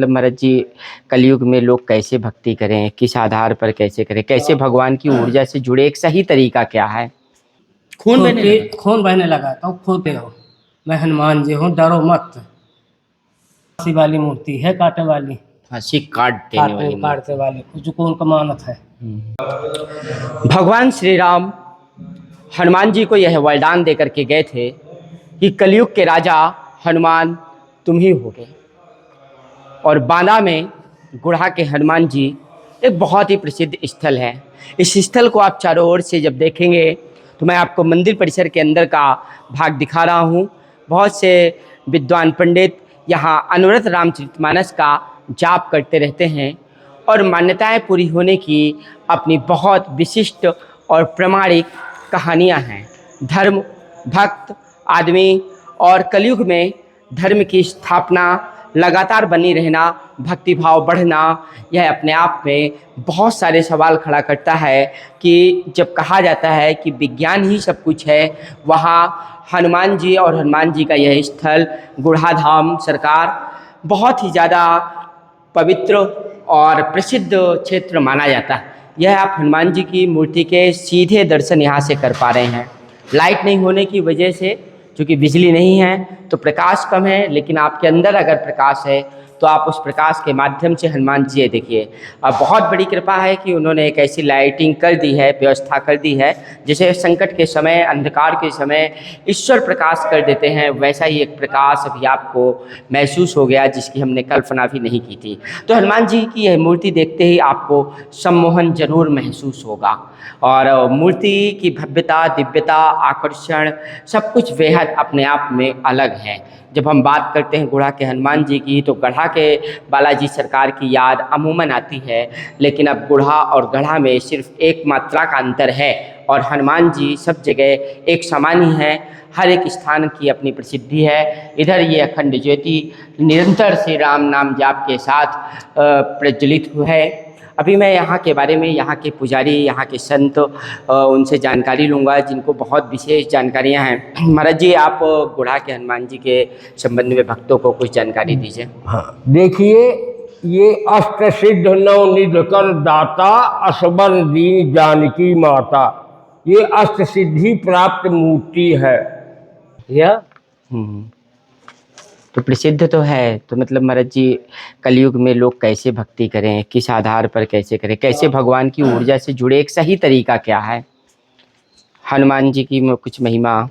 मतलब महाराज जी, कलयुग में लोग कैसे भक्ति करें, किस आधार पर कैसे करें, कैसे भगवान की ऊर्जा से जुड़े, एक सही तरीका क्या है? खून बहने लगा। खून बहने लगा तो खोते हो। मैं हनुमान जी हूँ, डरो मत। हंसी वाली मूर्ति है, काटे वाली, हंसी काट देने वाली काटते वाली, जो कौन का मानत है। भगवान श्री राम हनुमान जी को यह वरदान दे करके गए थे कि कलयुग के राजा हनुमान तुम ही होगे। और बांदा में गुढ़ा के हनुमान जी एक बहुत ही प्रसिद्ध स्थल है। इस स्थल को आप चारों ओर से जब देखेंगे तो मैं आपको मंदिर परिसर के अंदर का भाग दिखा रहा हूँ। बहुत से विद्वान पंडित यहाँ अनवरत रामचरितमानस का जाप करते रहते हैं और मान्यताएं पूरी होने की अपनी बहुत विशिष्ट और प्रामाणिक कहानियाँ हैं। धर्म भक्त आदमी और कलयुग में धर्म की स्थापना लगातार बनी रहना, भक्तिभाव बढ़ना, यह अपने आप में बहुत सारे सवाल खड़ा करता है कि जब कहा जाता है कि विज्ञान ही सब कुछ है, वहाँ हनुमान जी और हनुमान जी का यह स्थल गुढ़ा धाम सरकार बहुत ही ज़्यादा पवित्र और प्रसिद्ध क्षेत्र माना जाता है। यह आप हनुमान जी की मूर्ति के सीधे दर्शन यहाँ से कर पा रहे हैं। लाइट नहीं होने की वजह से, चूँकि बिजली नहीं है तो प्रकाश कम है, लेकिन आपके अंदर अगर प्रकाश है तो आप उस प्रकाश के माध्यम से हनुमान जी देखिए। अब बहुत बड़ी कृपा है कि उन्होंने एक ऐसी लाइटिंग कर दी है, व्यवस्था कर दी है, जैसे संकट के समय, अंधकार के समय ईश्वर प्रकाश कर देते हैं, वैसा ही एक प्रकाश अभी आपको महसूस हो गया जिसकी हमने कल्पना भी नहीं की थी। तो हनुमान जी की यह मूर्ति देखते ही आपको सम्मोहन जरूर महसूस होगा और मूर्ति की भव्यता, दिव्यता, आकर्षण सब कुछ बेहद अपने आप में अलग है। जब हम बात करते हैं गुढ़ा के हनुमान जी की तो गढ़ा के बालाजी सरकार की याद अमूमन आती है, लेकिन अब गुढ़ा और गढ़ा में सिर्फ एक मात्रा का अंतर है और हनुमान जी सब जगह एक समान ही हैं। हर एक स्थान की अपनी प्रसिद्धि है। इधर ये अखंड ज्योति निरंतर श्री राम नाम जाप के साथ प्रज्वलित है। अभी मैं यहाँ के बारे में, यहाँ के पुजारी, यहाँ के संत, उनसे जानकारी लूँगा जिनको बहुत विशेष जानकारियाँ हैं। महाराज जी, आप गुढ़ा के हनुमान जी के संबंध में भक्तों को कुछ जानकारी दीजिए। हाँ, देखिए, ये अष्ट सिद्ध नवनिध कर दाता, असबर दीन जानकी माता, ये अष्ट सिद्धि प्राप्त मूर्ति है यह। तो प्रसिद्ध तो है, तो मतलब महाराज जी, कलयुग में लोग कैसे भक्ति करें, किस आधार पर कैसे करें, कैसे भगवान की ऊर्जा से जुड़े, एक सही तरीका क्या है? हनुमान जी की कुछ महिमा।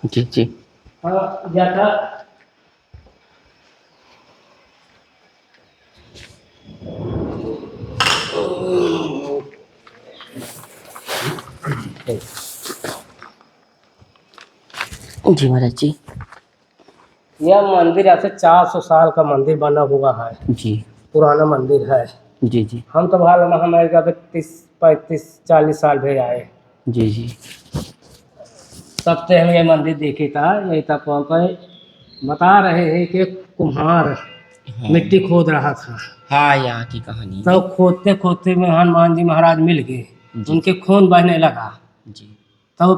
जी जी। जी महाराज जी। यह मंदिर ऐसे 400 साल का मंदिर बना हुआ है जी। पुराना मंदिर है। जी जी। हम तो हाल महामारी का 30-35-40 साल भी आए। जी जी। तब से हम ये मंदिर देखे था, यही तक बता रहे हैं कि कुम्हार मिट्टी खोद रहा था। हाँ, यहाँ की कहानी। तो खोदते खोदते में हनुमान जी महाराज मिल गए, उनके खून बहने लगा। जी। तो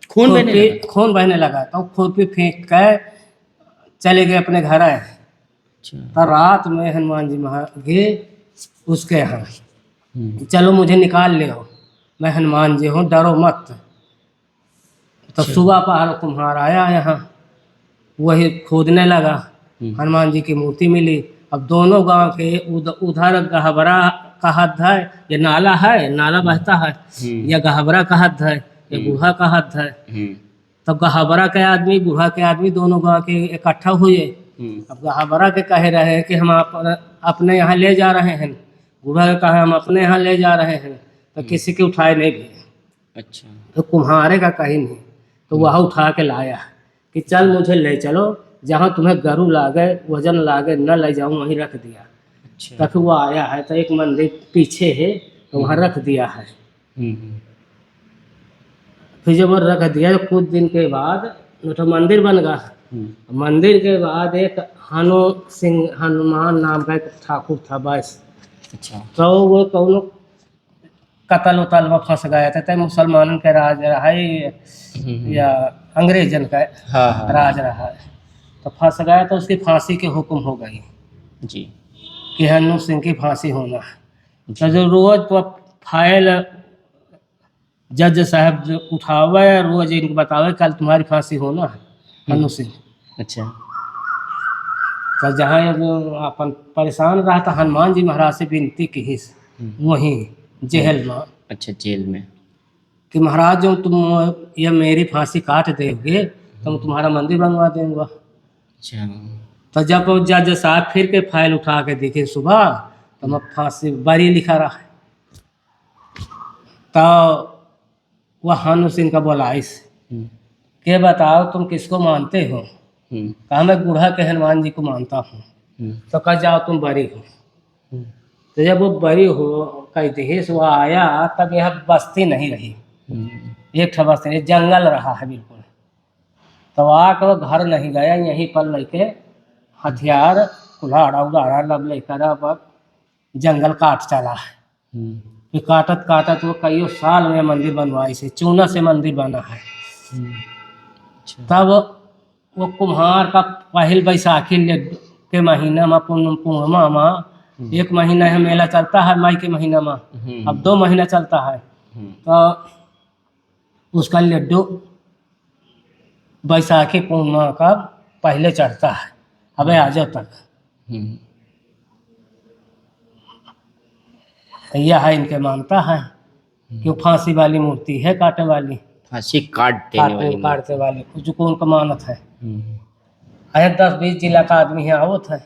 खून बहने लगा तो खुरपी फेंक कर चले गए अपने घर आए। तो रात में हनुमान जी गए उसके यहाँ, चलो मुझे निकाल ले, मैं हनुमान जी हूँ, डरो मत। तो सुबह पहर कुम्हार आया यहाँ, वही खोदने लगा, हनुमान जी की मूर्ति मिली। अब दोनों गांव के उधर गहबरा का हद है, ये नाला है, नाला बहता है, या गहबरा का हद है, ये गुहा का हद है। तो गहबरा के आदमी, गुहा के आदमी दोनों गांव के इकट्ठा हुए। अब गहबरा के कह रहे हैं कि हम अपने यहाँ ले जा रहे हैं, गुहा के कहा हम अपने यहाँ ले जा रहे हैं, तो किसी के उठाए नहीं भी। अच्छा। तो कुम्हारे का कहीं नहीं, तो वह उठा के लाया कि चल मुझे ले चलो, जहाँ तुम्हें गरु लागे, वजन लागे, न ले जाऊँ वहीं रख दिया। अच्छा। तब वो आया है तो एक मंदिर पीछे है, तो वहाँ रख दिया है। फिर जब वो रख दिया तो कुछ दिन के बाद तो मंदिर बन गया। मंदिर के बाद एक हनुमान नाम का एक ठाकुर था बस। अच्छा। तो वो कौन कत्ल उतल में फंस गया था, मुसलमानों के राज रहा है या अंग्रेजन का हाँ हाँ राज रहा है, तो फंस गया तो उसकी फांसी के हुक्म हो गई जी कि हन्नू सिंह की फांसी होना है। तो जो रोज फाइल जज साहब जो उठावे, रोज इनको बतावे कल तुम्हारी फांसी होना है हन्नू सिंह। अच्छा तो जहाँ ये जो अपन परेशान रहा था, हनुमान जी महाराज से विनती की वहीं जेल में अच्छा जेल में कि महाराज जो तुम ये मेरी फांसी काट दोगे तो मैं तुम्हारा मंदिर बनवा दूंगा। अच्छा तो जब वो जज साहब फिर के फाइल उठा के देखे सुबह, तो मैं फांसी बरी लिखा रहा है। तो वह हनु सिंह का बोला इस के बताओ तुम किसको मानते हो? कहा मैं बूढ़ा के हनुमान जी को मानता हूँ। तो कहा जाओ तुम बरी हो। तो जब वो बरी हो कई देश वो आया, तब यह बस्ती नहीं रही, एक ठो बस्ती नहीं, जंगल रहा है बिल्कुल। तो आकर वो घर नहीं गया, यहीं पर लेके हथियार कुल्हाड़ा उड़ाड़ा लब लेकर अब जंगल काट चला है। फिर काटत काटत वो कईयों साल में मंदिर बनवाई से, चूना से मंदिर बना है। तब वो कुम्हार का पहल बैसाखी के महीना में पूर्णिमा में, एक महीना है मेला चलता है मई के महीना में, अब 2 महीना चलता है। तो उसका लड्डू बैसाखी पूर्णिमा का पहले चढ़ता है, अबे आज तक यह है इनके मानता है कि फांसी वाली मूर्ति है, काटने वाली, फांसी काट देने वाली काटने वाली जो को उनका मानत है। 10-20 जिला का आदमी यहाँ आवत है।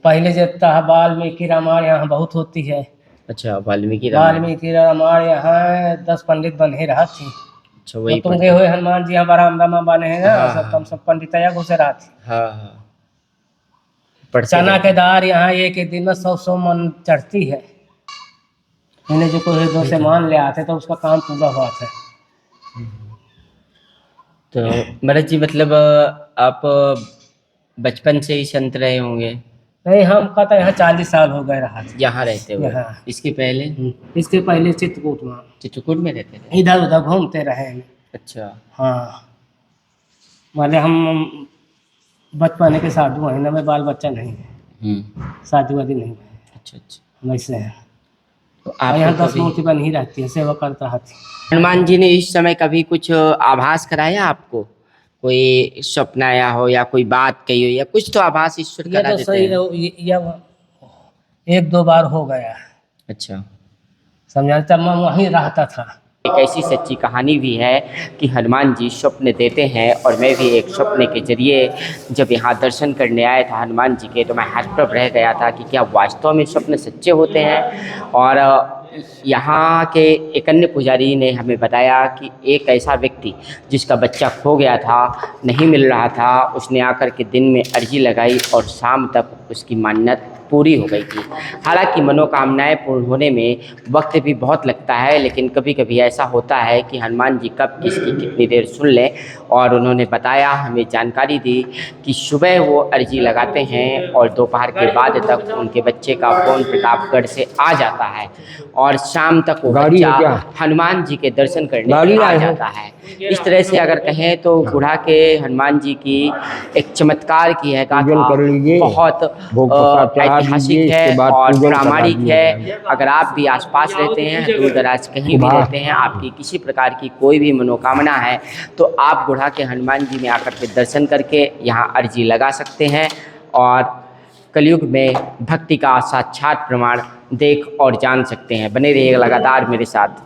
पहले जब वाल्मीकि रामायण यहाँ बहुत होती है। अच्छा वाल्मीकि रामायण यहाँ 10 पंडित बने रहा थी। अच्छा वही तुम गए हुए हनुमान जी यहाँ बरामदा में बने हैं ना, सब पंडित घुसे रहा थी। हाँ चना के दार यहाँ एक दिन में 100 मन चढ़ती है। इन्हें जो कोई 2 से मान ले आते तो उसका काम पूरा हुआ था। तो महाराज जी मतलब आप बचपन से ही संत रहे होंगे? नहीं, हम का तो यहाँ 40 साल हो गए रहा था यहाँ रहते हुए। इसके पहले चित्रकूट में रहते थे, इधर उधर घूमते रहे। अच्छा हाँ, माने हम बचपन के 7 महीने में बाल बच्चा नहीं है, शादी वादी नहीं है। अच्छा वैसे है। तो आप यहाँ 10 मूर्ति बन ही रहती है, सेवा करता है। हनुमान जी ने इस समय कभी कुछ आभास कराया आपको? कोई स्वप्न आया हो या कोई बात कही हो या कुछ तो आभास ईश्वर करा देते हैं? 1-2 बार हो गया। अच्छा समझा, तब मैं वहीं रहता था। एक ऐसी सच्ची कहानी भी है कि हनुमान जी स्वप्न देते हैं, और मैं भी एक स्वप्न के जरिए जब यहाँ दर्शन करने आया था हनुमान जी के, तो मैं हतप्रभ रह गया था कि क्या वास्तव में स्वप्न सच्चे होते हैं। और यहाँ के एक अन्य पुजारी ने हमें बताया कि एक ऐसा व्यक्ति जिसका बच्चा खो गया था, नहीं मिल रहा था, उसने आकर के दिन में अर्जी लगाई और शाम तक उसकी मन्नत पूरी हो गई थी। हालांकि मनोकामनाएं पूर्ण होने में वक्त भी बहुत लगता है, लेकिन कभी कभी ऐसा होता है कि हनुमान जी कब किसकी कितनी देर सुन लें। और उन्होंने बताया, हमें जानकारी दी कि सुबह वो अर्जी लगाते हैं और दोपहर के बाद तक उनके बच्चे का फ़ोन प्रतापगढ़ से आ जाता है, और शाम तक वो बच्चा हनुमान जी के दर्शन करने आ जाता है। इस तरह से अगर कहें तो बूढ़ा के हनुमान जी की एक चमत्कार की है गाथा, बहुत ऐतिहासिक है और प्रामाणिक है। अगर आप भी आसपास रहते हैं, दूर दराज कहीं भी रहते हैं, आपकी किसी प्रकार की कोई भी मनोकामना है, तो आप बूढ़ा के हनुमान जी में आकर के दर्शन करके यहाँ अर्जी लगा सकते हैं और कलयुग में भक्ति का साक्षात प्रमाण देख और जान सकते हैं। बने रहिएगा लगातार मेरे साथ।